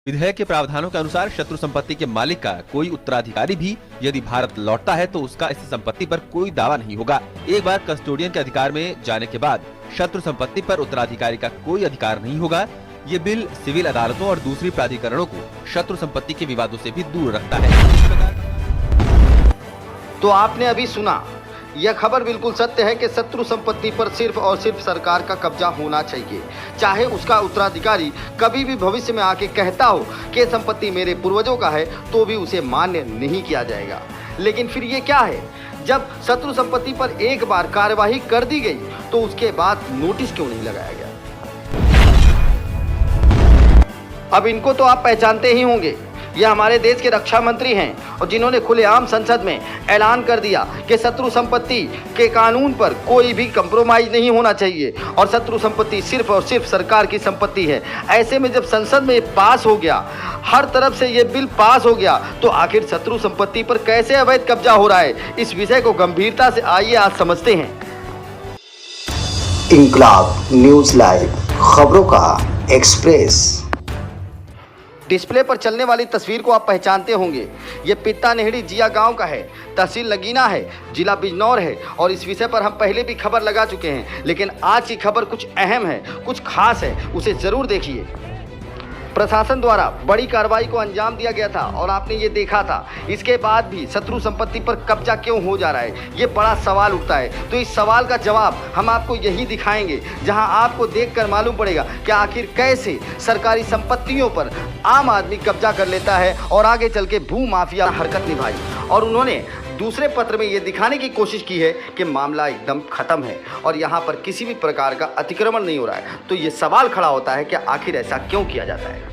विधेयक के प्रावधानों के अनुसार शत्रु संपत्ति के मालिक का कोई उत्तराधिकारी भी यदि भारत लौटता है तो उसका इस संपत्ति पर कोई दावा नहीं होगा। एक बार कस्टोडियन के अधिकार में जाने के बाद शत्रु संपत्ति पर उत्तराधिकारी का कोई अधिकार नहीं होगा। ये बिल सिविल अदालतों और दूसरी प्राधिकरणों को शत्रु संपत्ति के विवादों से भी दूर रखता है। तो आपने अभी सुना, यह खबर बिल्कुल सत्य है कि शत्रु संपत्ति पर सिर्फ और सिर्फ सरकार का कब्जा होना चाहिए। चाहे उसका उत्तराधिकारी कभी भी भविष्य में आके कहता हो कि संपत्ति मेरे पूर्वजों का है, तो भी उसे मान्य नहीं किया जाएगा। लेकिन फिर ये क्या है, जब शत्रु संपत्ति पर एक बार कार्यवाही कर दी गई तो उसके बाद नोटिस क्यों नहीं लगाया गया? अब इनको तो आप पहचानते ही होंगे। ये हमारे देश के रक्षा मंत्री हैं और जिन्होंने खुलेआम संसद में ऐलान कर दिया कि शत्रु संपत्ति के कानून पर कोई भी कंप्रोमाइज नहीं होना चाहिए और शत्रु संपत्ति सिर्फ और सिर्फ सरकार की संपत्ति है। ऐसे में जब संसद में ये पास हो गया, हर तरफ से ये बिल पास हो गया, तो आखिर शत्रु संपत्ति पर कैसे अवैध कब्जा हो रहा है, इस विषय को गंभीरता से आइए आज समझते हैं। इंकलाब न्यूज लाइव, खबरों का एक्सप्रेस। डिस्प्ले पर चलने वाली तस्वीर को आप पहचानते होंगे। ये पित्ता नेहड़ी जिया गांव का है, तहसील लगीना है, जिला बिजनौर है और इस विषय पर हम पहले भी खबर लगा चुके हैं। लेकिन आज की खबर कुछ अहम है, कुछ खास है, उसे जरूर देखिए। प्रशासन द्वारा बड़ी कार्रवाई को अंजाम दिया गया था और आपने ये देखा था। इसके बाद भी शत्रु संपत्ति पर कब्जा क्यों हो जा रहा है, ये बड़ा सवाल उठता है। तो इस सवाल का जवाब हम आपको यही दिखाएंगे, जहां आपको देखकर मालूम पड़ेगा कि आखिर कैसे सरकारी संपत्तियों पर आम आदमी कब्जा कर लेता है और आगे चल के भू माफिया हरकत निभाई। और उन्होंने दूसरे पत्र में ये दिखाने की कोशिश की है कि मामला एकदम खत्म है और यहाँ पर किसी भी प्रकार का अतिक्रमण नहीं हो रहा है। तो ये सवाल खड़ा होता है कि आखिर ऐसा क्यों किया जाता है।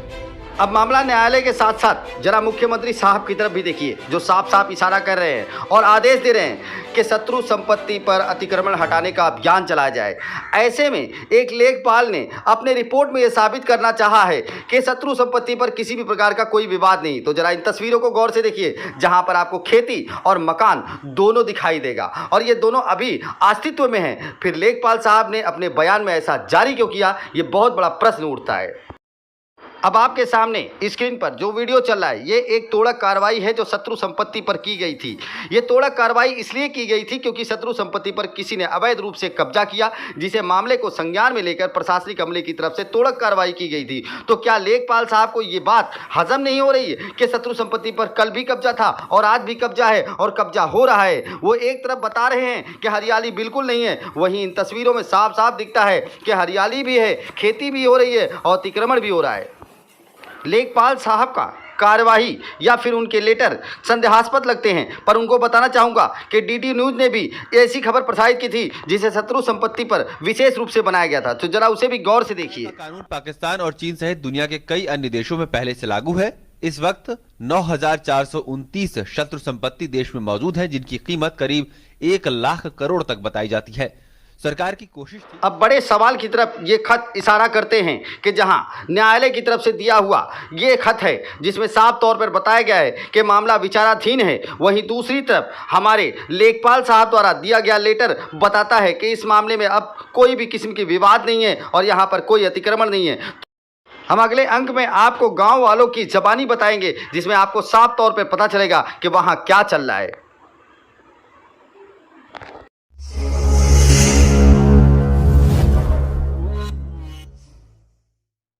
अब मामला न्यायालय के साथ साथ जरा मुख्यमंत्री साहब की तरफ भी देखिए, जो साफ साफ इशारा कर रहे हैं और आदेश दे रहे हैं कि शत्रु संपत्ति पर अतिक्रमण हटाने का अभियान चलाया जाए। ऐसे में एक लेखपाल ने अपने रिपोर्ट में यह साबित करना चाहा है कि शत्रु संपत्ति पर किसी भी प्रकार का कोई विवाद नहीं। तो जरा इन तस्वीरों को गौर से देखिए, जहां पर आपको खेती और मकान दोनों दिखाई देगा और ये दोनों अभी अस्तित्व में हैं। फिर लेखपाल साहब ने अपने बयान में ऐसा जारी क्यों किया, ये बहुत बड़ा प्रश्न उठता है। अब आपके सामने स्क्रीन पर जो वीडियो चल रहा है, ये एक तोड़क कार्रवाई है जो शत्रु संपत्ति पर की गई थी। ये तोड़क कार्रवाई इसलिए की गई थी क्योंकि शत्रु संपत्ति पर किसी ने अवैध रूप से कब्जा किया, जिसे मामले को संज्ञान में लेकर प्रशासनिक अमले की तरफ से तोड़क कार्रवाई की गई थी। तो क्या लेखपाल साहब को ये बात हजम नहीं हो रही है कि शत्रु संपत्ति पर कल भी कब्जा था और आज भी कब्जा है और कब्जा हो रहा है? वो एक तरफ बता रहे हैं कि हरियाली बिल्कुल नहीं है, वहीं इन तस्वीरों में साफ साफ दिखता है कि हरियाली भी है, खेती भी हो रही है और अतिक्रमण भी हो रहा है। लेखपाल साहब का कार्यवाही या फिर उनके लेटर संदेहास्पद लगते हैं, पर उनको बताना चाहूँगा कि डीडी न्यूज़ ने भी ऐसी खबर प्रसारित की थी जिसे शत्रु संपत्ति पर विशेष रूप से बनाया गया था। तो जरा उसे भी गौर से देखिए। कानून पाकिस्तान और चीन सहित दुनिया के कई अन्य देशों में पहले से लागू है। इस वक्त 9,429 शत्रु संपत्ति देश में मौजूद है, जिनकी कीमत करीब 1 लाख करोड़ तक बताई जाती है। सरकार की कोशिश थी। अब बड़े सवाल की तरफ ये खत इशारा करते हैं कि जहां न्यायालय की तरफ से दिया हुआ ये खत है जिसमें साफ तौर पर बताया गया है कि मामला विचाराधीन है, वहीं दूसरी तरफ हमारे लेखपाल साहब द्वारा दिया गया लेटर बताता है कि इस मामले में अब कोई भी किस्म की विवाद नहीं है और यहाँ पर कोई अतिक्रमण नहीं है। हम अगले अंक में आपको गाँव वालों की जबानी बताएंगे, जिसमें आपको साफ तौर पर पता चलेगा कि वहाँ क्या चल रहा है।